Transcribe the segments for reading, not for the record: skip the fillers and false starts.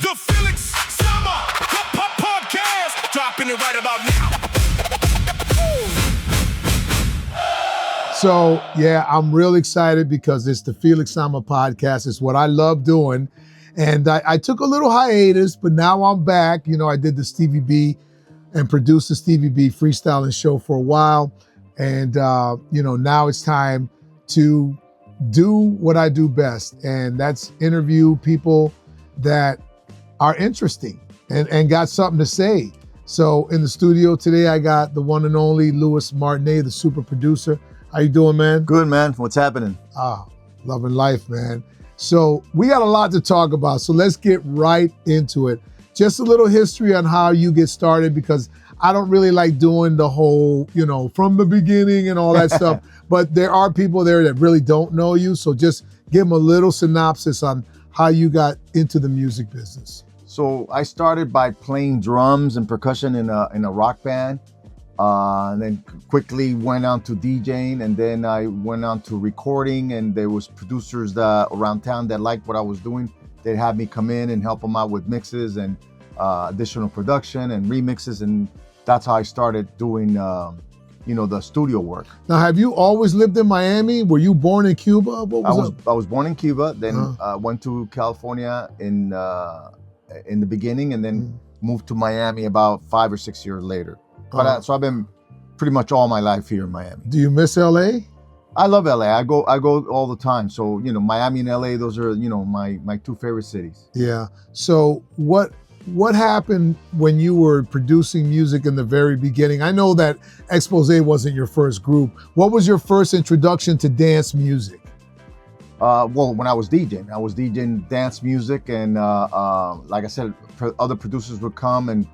The Felix Sama Podcast, dropping it right about now. So, yeah, I'm real excited because it's the Felix Sama Podcast. It's what I love doing. And I took a little hiatus, but now I'm back. You know, I did the Stevie B and produced the Stevie B freestyling show for a while. And, now it's time to do what I do best. And that's interview people that are interesting and got something to say. So in the studio today, I got the one and only Lewis Martinee, the super producer. How you doing, man? Good, man. What's happening? Loving life, man. So we got a lot to talk about. So let's get right into it. Just a little history on how you get started, because I don't really like doing the whole, from the beginning and all that stuff. But there are people there that really don't know you. So just give them a little synopsis on how you got into the music business. So I started by playing drums and percussion in a rock band, and then quickly went on to DJing, and then I went on to recording, and there was producers around town that liked what I was doing. They'd have me come in and help them out with mixes and additional production and remixes, and that's how I started doing the studio work. Now, have you always lived in Miami? Were you born in Cuba? I was born in Cuba, then went to California in the beginning, and then moved to Miami about 5 or 6 years later. But so I've been pretty much all my life here in Miami. Do you miss LA? I love LA. I go all the time. So Miami and LA, those are my two favorite cities. Yeah. So what happened when you were producing music in the very beginning? I know that Exposé wasn't your first group. What was your first introduction to dance music? Well, when I was DJing dance music, and like I said, other producers would come and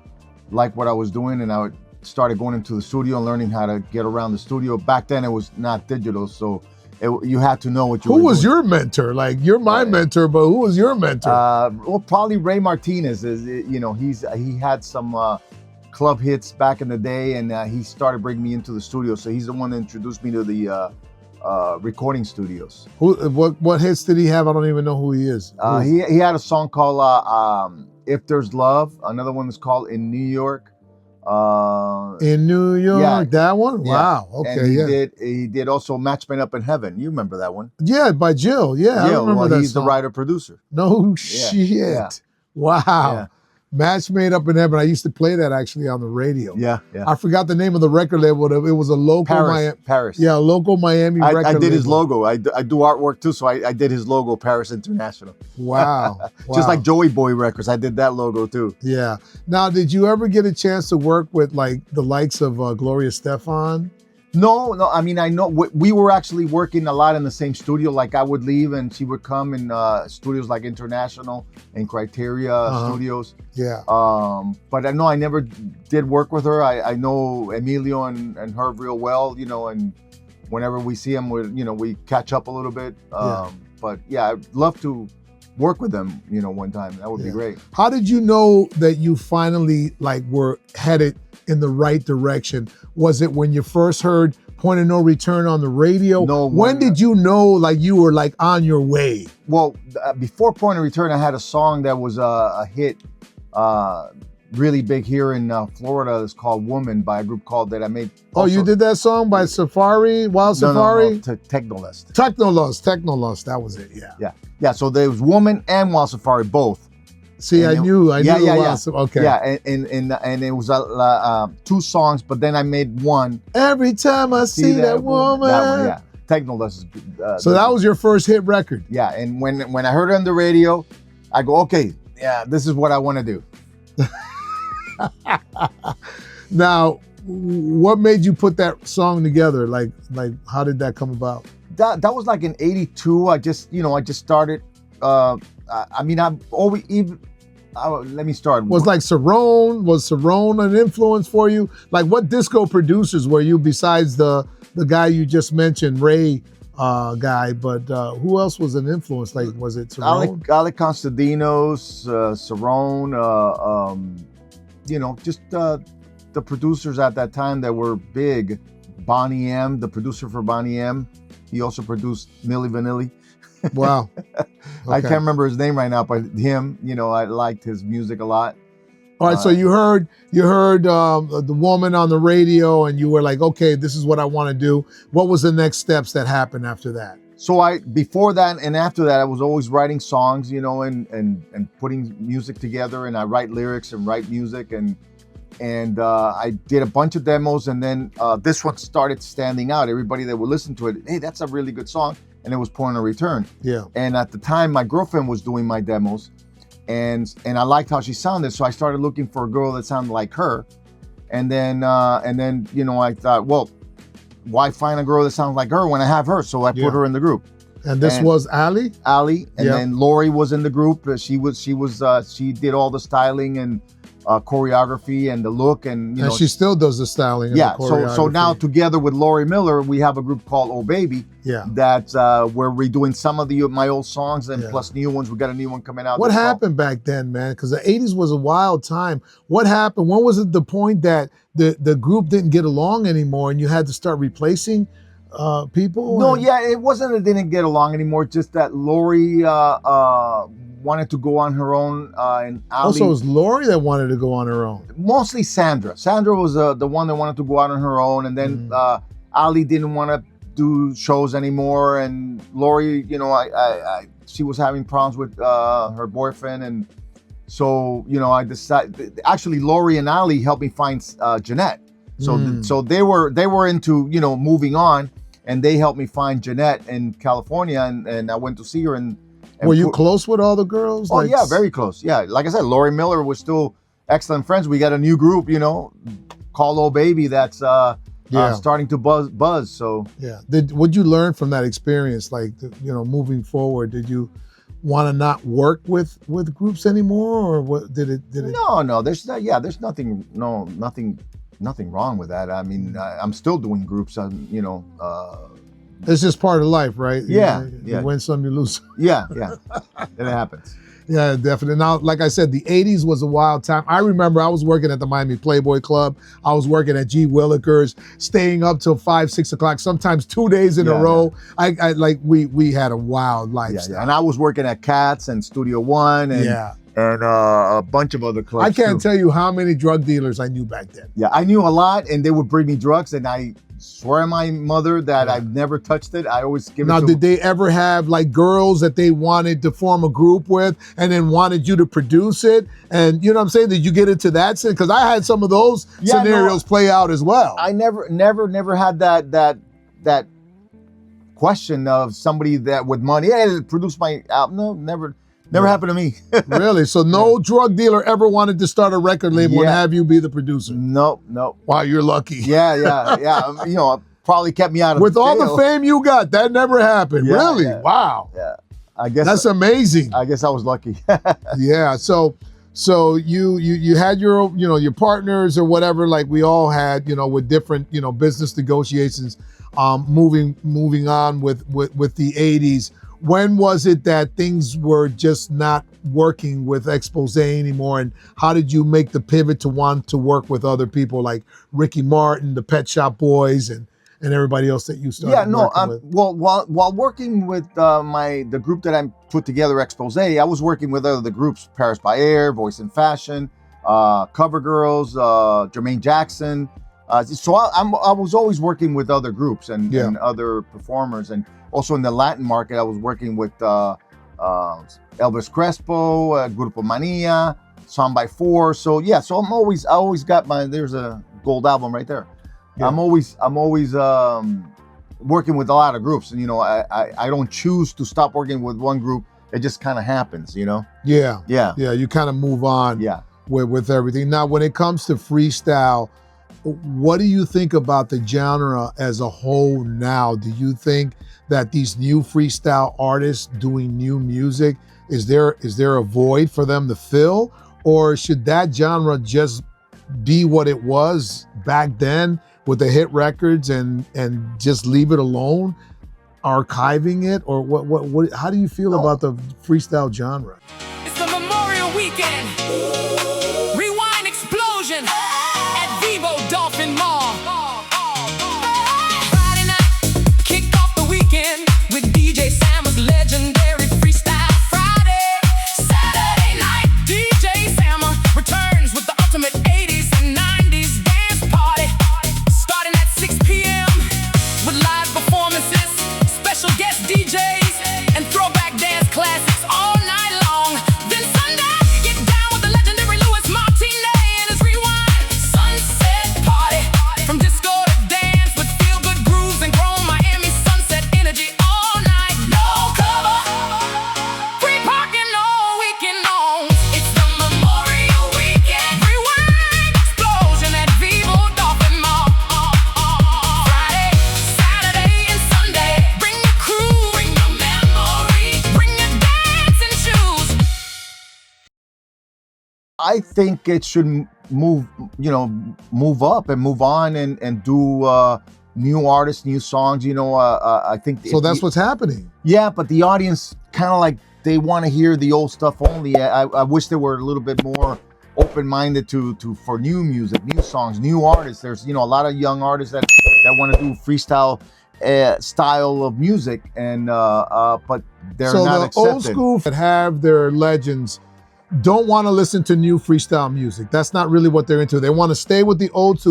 like what I was doing, and I started going into the studio and learning how to get around the studio. Back then, it was not digital, so you had to know what you were doing. Who was your mentor? Like, you're my mentor, but who was your mentor? Well, probably Ray Martinez. He had some club hits back in the day, and he started bringing me into the studio. So he's the one that introduced me to the recording studios. What hits did he have? I don't even know who he is. He had a song called If There's Love. Another one is called In New York. In New York, yeah. That one? Yeah. Wow. Okay. And he did also Match Made Up in Heaven. You remember that one? Yeah, by Jill. Yeah, I remember that. He's song. The writer producer. No shit. Yeah. Wow. Yeah. Match Made Up in Heaven. I used to play that actually on the radio. Yeah. I forgot the name of the record label. It was a local Paris. Yeah, a local Miami record label. I did his logo. I do artwork too, so I did his logo, Paris International. Wow. Just like Joey Boy Records, I did that logo too. Yeah. Now, did you ever get a chance to work with like the likes of Gloria Estefan? No. I mean, I know we were actually working a lot in the same studio. Like I would leave and she would come in studios like International and Criteria Studios. Yeah. But I know I never did work with her. I know Emilio and her real well, and whenever we see them, we catch up a little bit. But yeah, I'd love to work with them, one time. That would be great. How did you know that you finally were headed in the right direction? Was it when you first heard Point of No Return on the radio? No. When did you know you were on your way? Well, before Point of Return, I had a song that was a hit, really big here in Florida. It's called Woman by a group called that I made. Also. Oh, you did that song by Safari, Wild Safari? No, Technolust. Technolust, that was it, Yeah, so there was Woman and Wild Safari, both. See, I knew. Okay. Yeah, and it was two songs, but then I made one. Every time I see that woman. That one, yeah. Technolust. So that was your first hit record. Yeah, and when I heard it on the radio, I go, okay, yeah, this is what I want to do. Now, what made you put that song together? Like how did that come about? That was like in '82. I just started. Let me start. Was Cerrone an influence for you? Like, what disco producers were you besides the guy you just mentioned, Ray guy? But who else was an influence? Like, was it Cerrone? Alec Constantinos, Cerrone. Just the producers at that time that were big. Bonnie M, the producer for Bonnie M. He also produced Milli Vanilli. Wow. I Okay. can't remember his name right now, but him, I liked his music a lot. All right, so you heard the woman on the radio, and you were like, okay, this is what I want to do. What was the next steps that happened after that? So before that and after that, I was always writing songs, and putting music together, and I write lyrics and write music, and I did a bunch of demos, and then this one started standing out. Everybody that would listen to it, hey, that's a really good song, and it was Point of Return. Yeah. And at the time, my girlfriend was doing my demos, and I liked how she sounded, so I started looking for a girl that sounded like her, and then I thought, well, why find a girl that sounds like her when I have her? So I put her in the group. And this was Ali? Ali, and then Lori was in the group. She did all the styling and choreography and the look, and she still does the styling. And the choreography. So now together with Lori Miller, we have a group called Oh Baby. Yeah. That's where we're doing some of my old songs and plus new ones. We got a new one coming out. What happened back then, man? Because the 80s was a wild time. What happened? When was it the point that the group didn't get along anymore and you had to start replacing people? No, it wasn't that they didn't get along anymore. Just that Lori wanted to go on her own, and Ali. Also, it was Lori that wanted to go on her own. Mostly Sandra. Sandra was the one that wanted to go out on her own, and then Ali didn't want to do shows anymore, and Lori, she was having problems with her boyfriend, and so I decided. Actually, Lori and Ali helped me find Jeanette. So they were into moving on, and they helped me find Jeanette in California, and I went to see her. And were you close with all the girls? Oh, yeah, very close. Yeah, like I said, Lori Miller was still excellent friends. We got a new group, called Oh Baby, that's starting to buzz. So yeah, what'd you learn from that experience? Like, moving forward, did you want to not work with groups anymore, or what did it? No. There's nothing wrong with that. I mean, I'm still doing groups. It's just part of life, right? Yeah. You win some, you lose some. Yeah. It happens. Yeah, definitely. Now, like I said, the 80s was a wild time. I remember I was working at the Miami Playboy Club. I was working at G. Willikers, staying up till 5, 6 o'clock, sometimes 2 days in a row. Yeah. We had a wild lifestyle. Yeah. And I was working at Cats and Studio One and a bunch of other clubs. I can't tell you how many drug dealers I knew back then. Yeah, I knew a lot, and they would bring me drugs, and I swear on my mother that I've never touched it. I always give it to. Now, did they ever have like girls that they wanted to form a group with and then wanted you to produce it? And you know what I'm saying? Did you get into that? Because I had some of those scenarios play out as well. I never had that question of somebody that with money, hey, produce my album. No, never happened to me. Really? So no drug dealer ever wanted to start a record label and have you be the producer? No. Wow, you're lucky. Yeah. Probably kept me out of with jail. all the fame you got, that never happened. Yeah, Really? Yeah. Wow. Yeah. I guess that's amazing. I guess I was lucky. Yeah. So you had your partners or whatever, like we all had, with different, business negotiations, moving on with the 80s. When was it that things were just not working with Exposé anymore? And how did you make the pivot to want to work with other people like Ricky Martin, the Pet Shop Boys, and everybody else that you started working with? Well, while working with the group that I put together, Exposé, I was working with other groups, Paris by Air, Voice and Fashion, Cover Girls, Jermaine Jackson. So I was always working with other groups and other performers, and also in the Latin market, I was working with Elvis Crespo, Grupo Mania, Son by Four. So so I always got there's a gold album right there. Yeah. I'm always working with a lot of groups, and I don't choose to stop working with one group. It just kind of happens, Yeah. You kind of move on. Yeah. With everything. Now, when it comes to freestyle, what do you think about the genre as a whole now? Do you think that these new freestyle artists doing new music, is there a void for them to fill? Or should that genre just be what it was back then with the hit records and just leave it alone, archiving it? Or what how do you feel about the freestyle genre? It's the Memorial Weekend. Rewind explosion at Vivo Dolphin Mall. Friday night, kick off the weekend with DJ Sam's legendary I think it should move up and move on and do new artists, new songs. I think So that's what's happening. Yeah, but the audience kind of like they want to hear the old stuff only. I wish they were a little bit more open-minded for new music, new songs, new artists. There's a lot of young artists that want to do freestyle style of music, and but they're not accepted. So the old school that have their legends don't want to listen to new freestyle music. That's not really what they're into. They want to stay with the old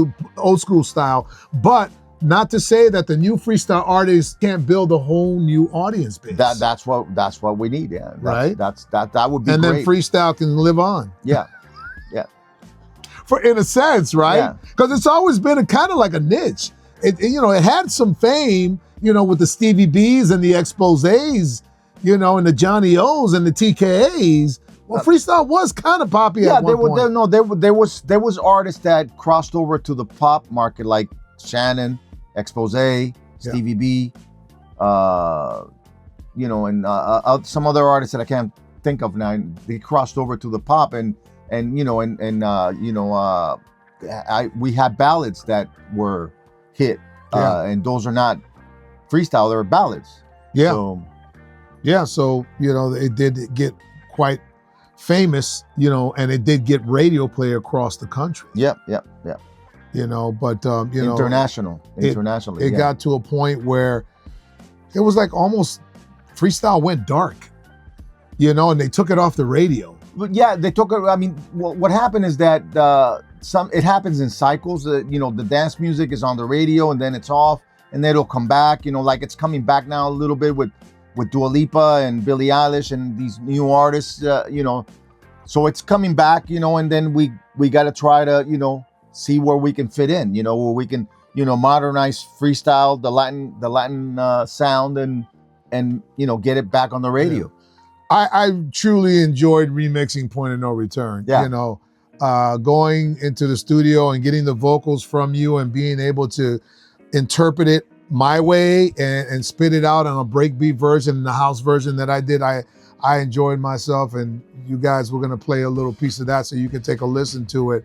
school style, but not to say that the new freestyle artists can't build a whole new audience base. That's what we need. Yeah, right. That would be and great. Then freestyle can live on. Yeah. In a sense, right? Because it's always been a kind of like a niche. It had some fame, with the Stevie B's and the Exposés, and the Johnny O's and the TKAs. Well, freestyle was kind of poppy at one point. There was artists that crossed over to the pop market, like Shannon, Exposé, Stevie B, and some other artists that I can't think of now. They crossed over to the pop, we had ballads that were hit, and those are not freestyle; they're ballads. Yeah. So it did get quite famous, and it did get radio play across the country. Yep. But internationally, it got to a point where it was like almost freestyle went dark, and they took it off the radio. But yeah, they took it. I mean, what happened is that it happens in cycles. The dance music is on the radio and then it's off, and then it'll come back. Like it's coming back now a little bit with Dua Lipa and Billie Eilish and these new artists. So it's coming back. And then we got to try to see where we can fit in. Where we can modernize freestyle, the Latin sound, and get it back on the radio. Yeah. I truly enjoyed remixing Point of No Return. Yeah. Going into the studio and getting the vocals from you and being able to interpret it my way and spit it out on a breakbeat version and the house version that I did. I enjoyed myself, and you guys were going to play a little piece of that so you can take a listen to it.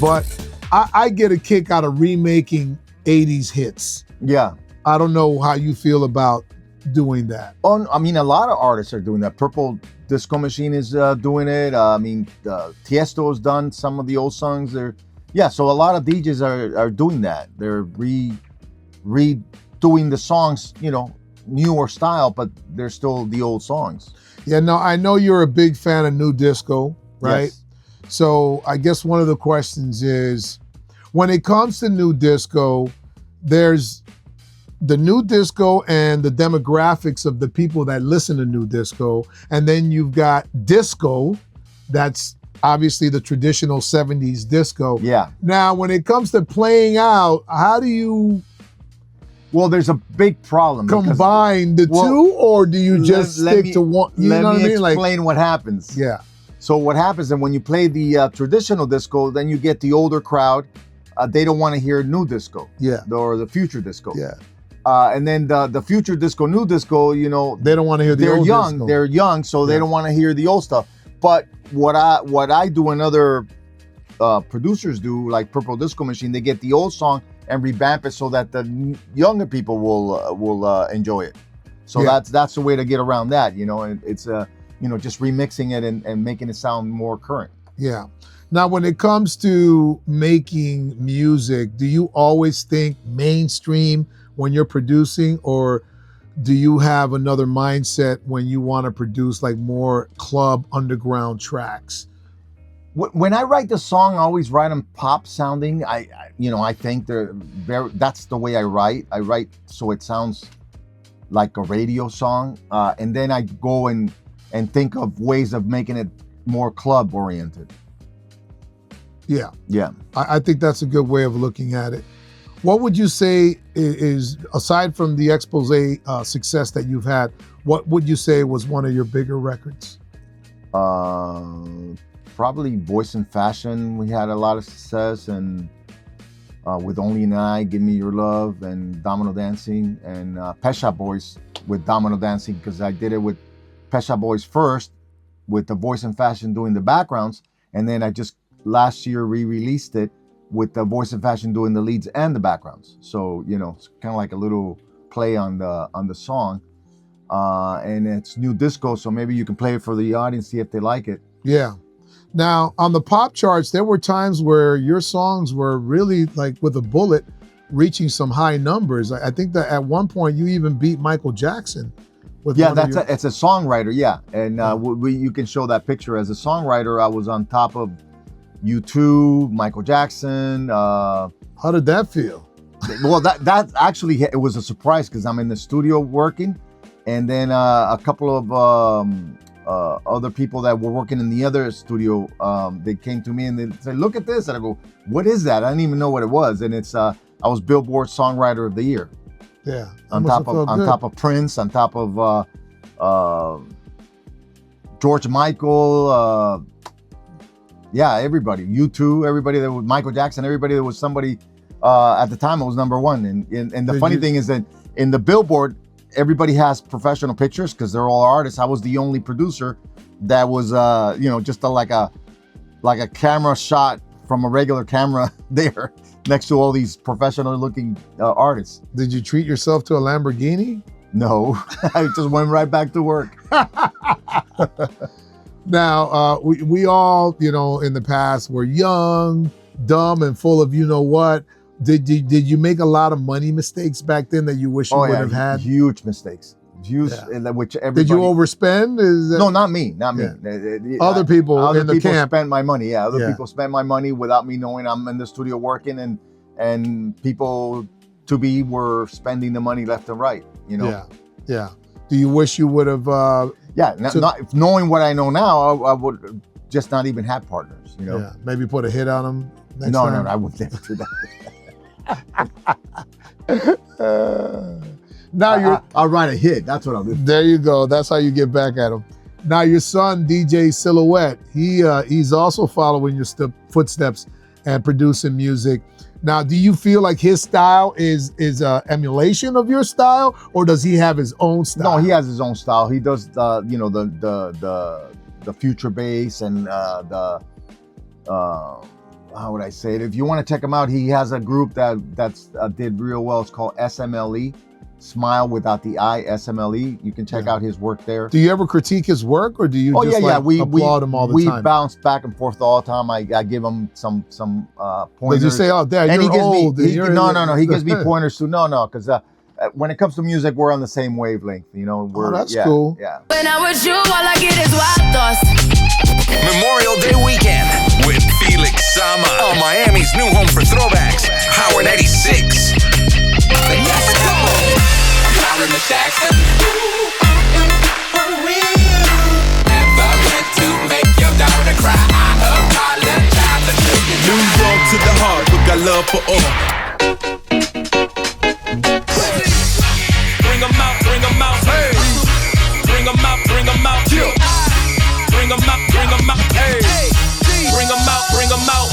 But I get a kick out of remaking 80s hits. Yeah. I don't know how you feel about doing that. Oh, I mean, a lot of artists are doing that. Purple Disco Machine is doing it. Tiesto has done some of the old songs. So a lot of DJs are doing that. They're redoing the songs, newer style, but they're still the old songs. Yeah, no, I know you're a big fan of new disco, right? Yes. So I guess one of the questions is, when it comes to new disco, there's the new disco and the demographics of the people that listen to new disco. And then you've got disco, that's obviously the traditional 70s disco. Yeah. Now, when it comes to playing out, how do you there's a big problem. Combine the two, or do you just stick to one? You know what I mean? Explain what happens. Yeah. So what happens, and when you play the traditional disco, then you get the older crowd. They don't want to hear new disco. Yeah. Or the future disco. Yeah. And then the future disco, new disco, they don't want to hear the old disco. They're young, so they don't want to hear the old stuff. But what I do and other producers do, like Purple Disco Machine, they get the old song and revamp it so that the younger people will enjoy it. So that's the way to get around that, you know. And it's just remixing it and making it sound more current. Yeah. Now, when it comes to making music, do you always think mainstream when you're producing, or do you have another mindset when you want to produce like more club underground tracks? When I write the song, I always write them pop sounding. I think that's the way I write. I write so it sounds like a radio song, and then I go and think of ways of making it more club oriented. Yeah. Yeah. I think that's a good way of looking at it. What would you say is, aside from the Exposé success that you've had, what would you say was one of your bigger records? Probably Voice and Fashion. We had a lot of success, and with Only an Eye, Give Me Your Love, and Domino Dancing, and Cashapp Boys with Domino Dancing, because I did it with Cashapp Boys first, with the Voice and Fashion doing the backgrounds, and then I just last year re-released it with the Voice and Fashion doing the leads and the backgrounds. So it's kind of like a little play on the song, and it's new disco. So maybe you can play it for the audience, see if they like it. Yeah. Now, on the pop charts, there were times where your songs were really like with a bullet, reaching some high numbers. I think that at one point you even beat Michael Jackson. With it's a songwriter, yeah. And you can show that picture. As a songwriter, I was on top of U2, Michael Jackson. How did that feel? Well, that actually, it was a surprise because I'm in the studio working, and then a couple of other people that were working in the other studio, they came to me and they said, "Look at this," and I go, "What is that?" I didn't even know what it was, and it's I was Billboard Songwriter of the Year. Yeah, on top of Prince, on top of George Michael. Everybody, U2, everybody that was Michael Jackson, everybody that was somebody at the time, it was number one. And the funny thing is that in the Billboard, everybody has professional pictures because they're all artists. I was the only producer that was, just like a camera shot from a regular camera there next to all these professional looking artists. Did you treat yourself to a Lamborghini? No, I just went right back to work. Now, we all, in the past were young, dumb, and full of what. Did you make a lot of money mistakes back then that you wish you would have had? Huge mistakes. Which everybody... Did you overspend? No, not me. Yeah. Other people in the camp spent my money. Yeah, other people spent my money without me knowing. I'm in the studio working, and people to be were spending the money left and right. Yeah. Do you wish you would have? Not knowing what I know now, I would just not even have partners. Yeah, maybe put a hit on them. No, I would never do that. Now I'll write a hit. That's what I'll do. There you go. That's how you get back at him. Now your son, DJ Silhouette, he's also following your footsteps and producing music. Now, do you feel like his style is emulation of your style, or does he have his own style? No, he has his own style. He does the future bass and how would I say it? If you want to check him out, he has a group that's did real well. It's called SMLE. Smile without the I, SMLE. You can check out his work there. Do you ever critique his work, or do you applaud him all the time? We bounce back and forth all the time. I give him some pointers. Does he say, "Oh, Dad, and you're old"? No. He gives me pointers too. No, because when it comes to music, we're on the same wavelength. That's cool. Yeah. When I'm with you, all I get is wild thoughts. Memorial Day weekend with Felix Sama on Miami's new home for throwbacks, Howard 86. Let's go. Howard Jackson. Never meant to make your daughter cry. I apologize. New York to the heart, we got love for all. Bring 'em out, hey. Bring 'em out, yeah. Bring 'em out, hey. Bring 'em out.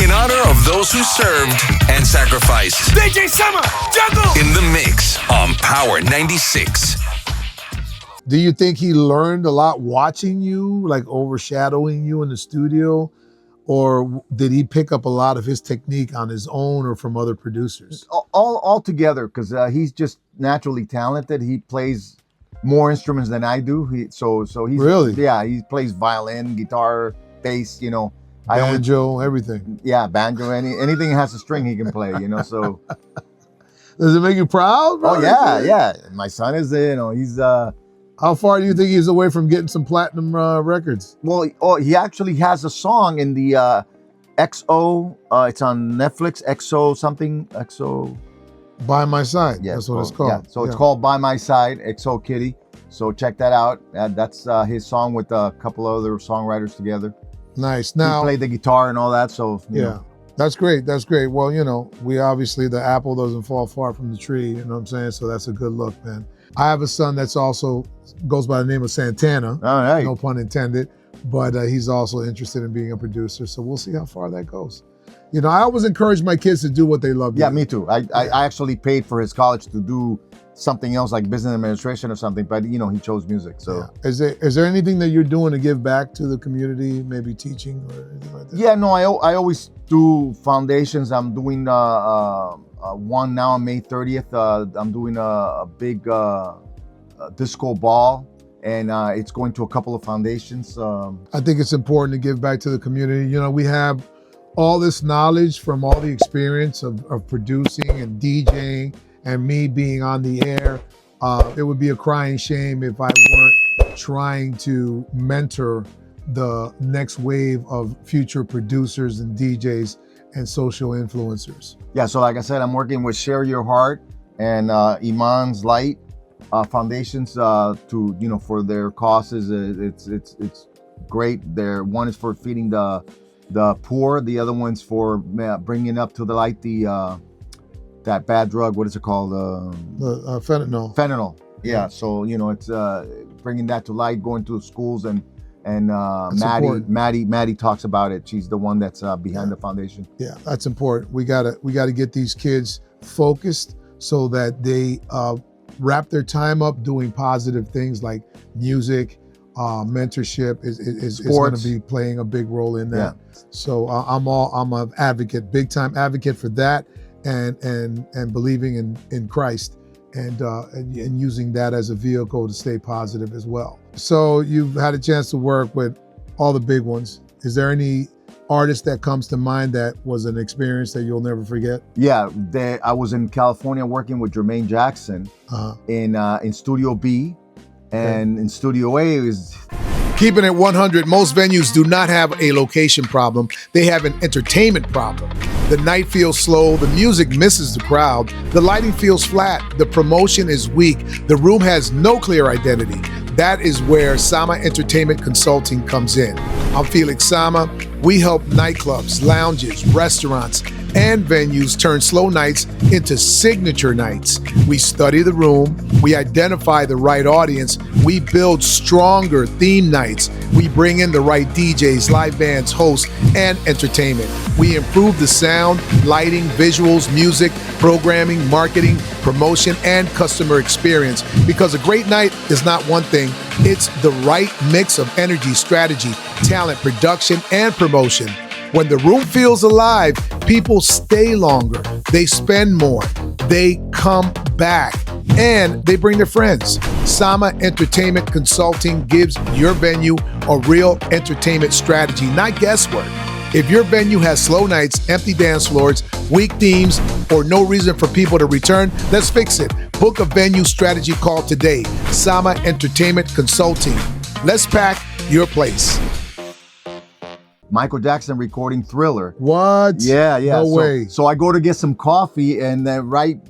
In honor of those who served and sacrificed. DJ Sama, juggle! In the mix on Power 96. Do you think he learned a lot watching you, like overshadowing you in the studio? Or did he pick up a lot of his technique on his own or from other producers? All together, because he's just naturally talented. He plays more instruments than I do. So he's Really? Yeah, he plays violin, guitar, bass. Banjo, everything. Yeah, banjo. Anything that has a string he can play. So. Does it make you proud, bro? Oh yeah. My son is he's. How far do you think he's away from getting some platinum records? Well, he actually has a song in the XO. It's on Netflix. XO. By My Side. Yeah, That's what it's called. Yeah. So it's called By My Side. XO Kitty. So check that out. That's his song with a couple of other songwriters together. Nice. Now he played the guitar and all that. So you know. That's great. That's great. Well, we obviously, the apple doesn't fall far from the tree. You know what I'm saying? So that's a good look, man. I have a son that's also goes by the name of Santana. All right. No pun intended. But he's also interested in being a producer. So we'll see how far that goes. I always encourage my kids to do what they love. Yeah, me too. I actually paid for his college to do something else like business administration or something, but he chose music. So is there anything that you're doing to give back to the community, maybe teaching or anything like that? Yeah, no, I always do foundations. I'm doing one now on May 30th. I'm doing a big disco ball, and it's going to a couple of foundations. I think it's important to give back to the community. We have all this knowledge from all the experience of producing and DJing and me being on the air. It would be a crying shame if I weren't trying to mentor the next wave of future producers and DJs and social influencers. Yeah, so like I said, I'm working with Share Your Heart and Iman's Light foundations to for their causes. It's great. One is for feeding the poor. The other one's for bringing up to the light that bad drug. What is it called? The fentanyl. Fentanyl. Yeah. So it's bringing that to light, going to schools and Maddie talks about it. She's the one that's behind the foundation. Yeah, that's important. We gotta get these kids focused so that they wrap their time up doing positive things like music. Mentorship is going to be playing a big role in that. Yeah. So I'm an advocate, big time advocate for that, and believing in Christ and using that as a vehicle to stay positive as well. So you've had a chance to work with all the big ones. Is there any artist that comes to mind that was an experience that you'll never forget? Yeah, I was in California working with Jermaine Jackson in Studio B. And in Studio A is... Keeping it 100, most venues do not have a location problem. They have an entertainment problem. The night feels slow, the music misses the crowd, the lighting feels flat, the promotion is weak, the room has no clear identity. That is where Sama Entertainment Consulting comes in. I'm Felix Sama. We help nightclubs, lounges, restaurants, and venues turn slow nights into signature nights. We study the room, we identify the right audience, we build stronger theme nights, we bring in the right DJs, live bands, hosts, and entertainment. We improve the sound, lighting, visuals, music, programming, marketing, promotion, and customer experience, because a great night is not one thing, it's the right mix of energy, strategy, talent, production, and promotion. When the room feels alive, people stay longer, they spend more, they come back, and they bring their friends. Sama Entertainment Consulting gives your venue a real entertainment strategy, not guesswork. If your venue has slow nights, empty dance floors, weak themes, or no reason for people to return, let's fix it. Book a venue strategy call today. Sama Entertainment Consulting. Let's pack your place. Michael Jackson recording Thriller. What? Yeah. No way. So I go to get some coffee, and then right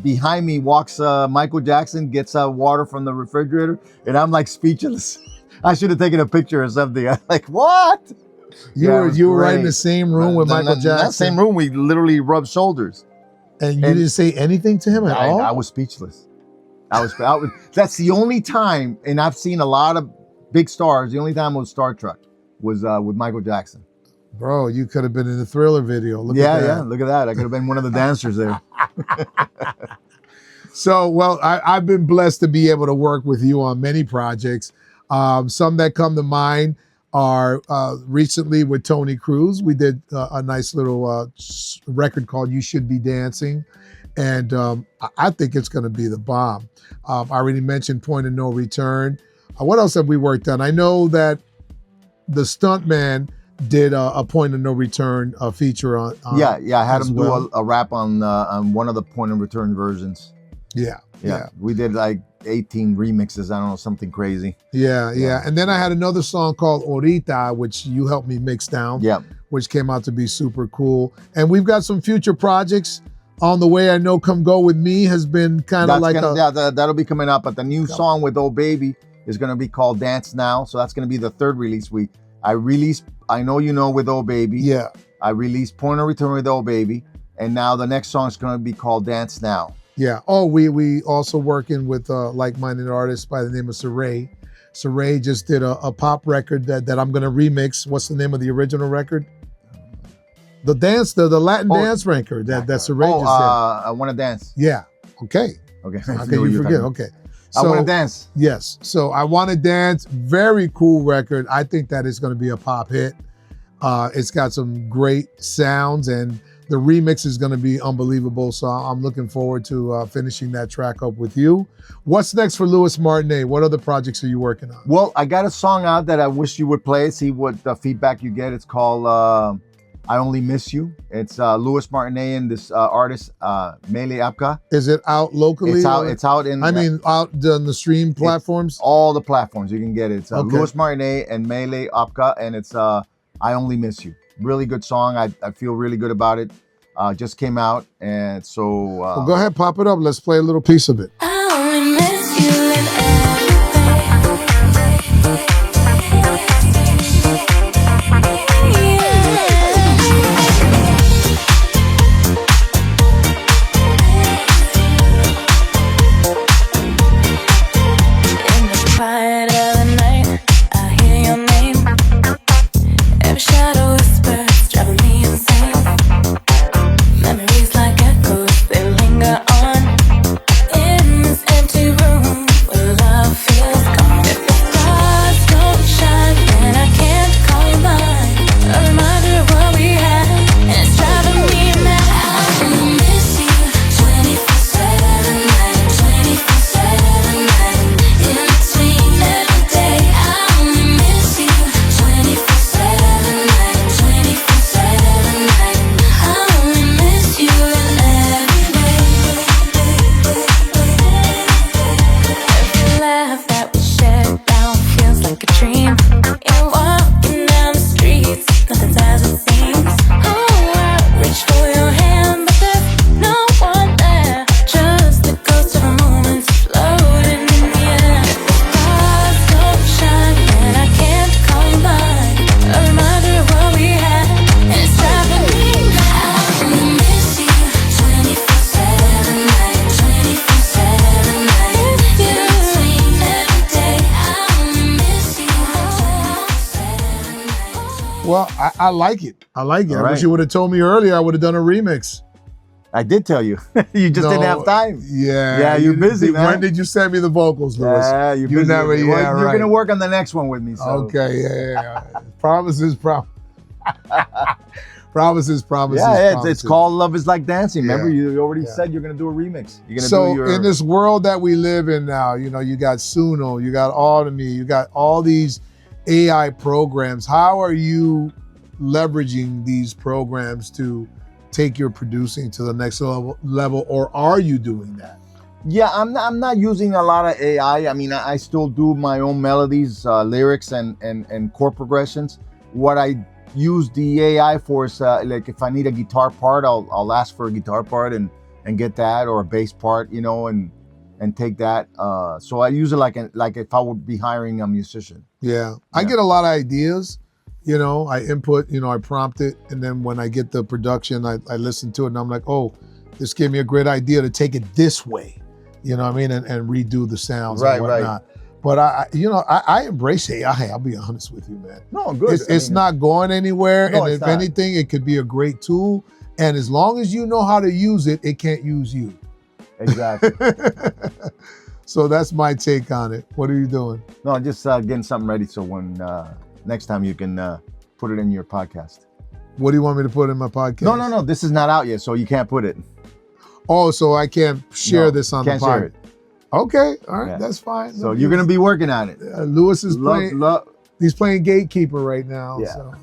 behind me walks Michael Jackson, gets water from the refrigerator, and I'm like speechless. I should have taken a picture or something. I'm like, what? You were right in the same room with Michael Jackson? In that same room, we literally rubbed shoulders. And you didn't say anything to him at all? I was speechless. I was. That's the only time, and I've seen a lot of big stars, the only time I was Star Trek was with Michael Jackson. Bro, you could have been in the Thriller video. Look at that. Yeah, look at that. I could have been one of the dancers there. So, well, I've been blessed to be able to work with you on many projects. Some that come to mind are recently with Tony Cruz. We did a nice little record called You Should Be Dancing. And I think it's going to be the bomb. I already mentioned Point of No Return. What else have we worked on? I know that the Stuntman did a Point of No Return feature on. Yeah. I had him do a rap on one of the Point of Return versions. Yeah. We did like 18 remixes. I don't know, something crazy. Yeah. And then I had another song called Ahorita, which you helped me mix down. Yeah. Which came out to be super cool. And we've got some future projects on the way. I know Come Go With Me has been kind of like that'll be coming up. But the new song with Oh Baby is going to be called Dance Now. So that's going to be the third release. I know you know with Oh Baby. Yeah. I released Point of Return with Oh Baby. And now the next song is going to be called Dance Now. Yeah. Oh, we also working with like-minded artists by the name of Saray. Saray just did a pop record that I'm going to remix. What's the name of the original record? The Latin dance record that Saray just did. I Want to Dance. Yeah. Okay. How can you forget? Okay. So, I Want to Dance. Yes. So I Want to Dance. Very cool record. I think that is going to be a pop hit. It's got some great sounds and the remix is going to be unbelievable. So I'm looking forward to finishing that track up with you. What's next for Lewis Martinee? What other projects are you working on? Well, I got a song out that I wish you would play. See what feedback you get. It's called I Only Miss You. It's Lewis Martinee and this artist, Mele Apka. Is it out locally? It's out in... out on the stream platforms? All the platforms you can get it. It's Lewis Martinee and Mele Apka, and it's I Only Miss You. Really good song. I feel really good about it. Just came out, and so... well, go ahead, pop it up. Let's play a little piece of it. I only miss you and in the quiet of the night, I hear your name. Every shadow whispers, driving me insane. Memories like echoes, they linger on. In this empty room where love feels gone. If the stars don't shine, then I can't call you mine. A reminder of what we had, and it's driving me mad. I only miss you 24/7 night, 24/7 night. In between every day, I only miss you 24/7 night, 24/7 night. I only miss you in every way. Every laugh that we shared now feels like a dream. You're walking down the streets, nothing's as it seems. Oh, I reach for your hand, but there's no one there. Just the ghost of a moment floating in the air. If the stars don't shine, then I can't call you mine. A reminder of what we had, and it's driving me mad. I only miss you 24/7 night, 24/7 night. In between every day, I only miss you 24/7 night. Well, I like it. I like it. All I wish right. you would have told me earlier. I would have done a remix. I did tell you. You just didn't have time. Yeah. Yeah, you're busy, man. When did you send me the vocals, Lewis? Yeah, you're You busy. never- Well, yeah, you're right. going to work on the next one with me. So. Okay, yeah. Promises. Promises. Yeah, it's called Love Is Like Dancing. Remember, Yeah. you already Yeah. said you're going to do a remix. You're going to So do your... in this world that we live in now, you know, you got Suno, you got Automy, you got all these AI programs. How are you leveraging these programs to take your producing to the next level, or are you doing that? Yeah, I'm not using a lot of AI. I mean, I still do my own melodies, lyrics, and chord progressions. What I use the AI for is like if I need a guitar part, I'll ask for a guitar part and get that, or a bass part, you know, and take that. So I use it like if I would be hiring a musician. Yeah. I get a lot of ideas. You know, I input, you know, I prompt it, and then when I get the production, I listen to it, and I'm like, oh, this gave me a great idea to take it this way. You know what I mean? And redo the sounds and whatnot. But I embrace AI. I'll be honest with you, man. No, good. It's not going anywhere. No, and it's if not. anything, it could be a great tool. And as long as you know how to use it, it can't use you. Exactly. So that's my take on it. What are you doing? No, just getting something ready so when next time you can put it in your podcast. What do you want me to put in my podcast? No. This is not out yet, so you can't put it. Oh, so I can't share this on the Can't share podcast. it. Okay, all right, Yeah. that's fine. So you're gonna be working on it. Lewis is playing. Love. He's playing gatekeeper right now. Yeah. So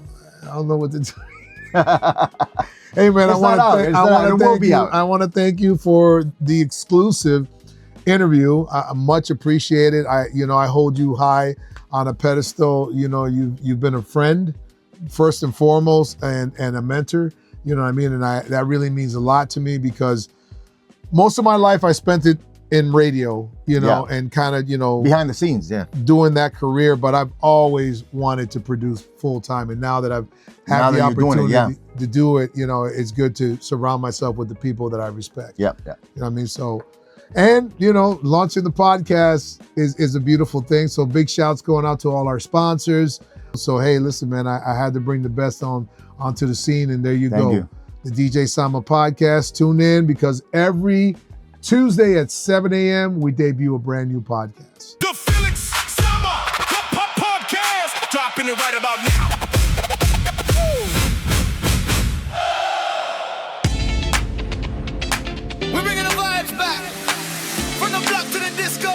I don't know what to tell you. Hey man, It's not out. It's not out. It will be out. I want to thank you for the exclusive interview. I much appreciated. I hold you high on a pedestal. You know, you've been a friend first and foremost, and a mentor. You know what I mean? And that really means a lot to me because most of my life I spent it in radio, and kind of, Behind the scenes, yeah. doing that career, but I've always wanted to produce full time. And now that I've had the opportunity to do it, it's good to surround myself with the people that I respect. Yeah. You know what I mean? So, and, launching the podcast is a beautiful thing. So big shouts going out to all our sponsors. So, hey, listen, man, I had to bring the best onto the scene, and there you Thank go. you. The DJ Sama Podcast. Tune in because every Tuesday at 7 a.m. we debut a brand new podcast. The Felix Sama Podcast, dropping it right about now. We're bringing the vibes back from the block to the disco.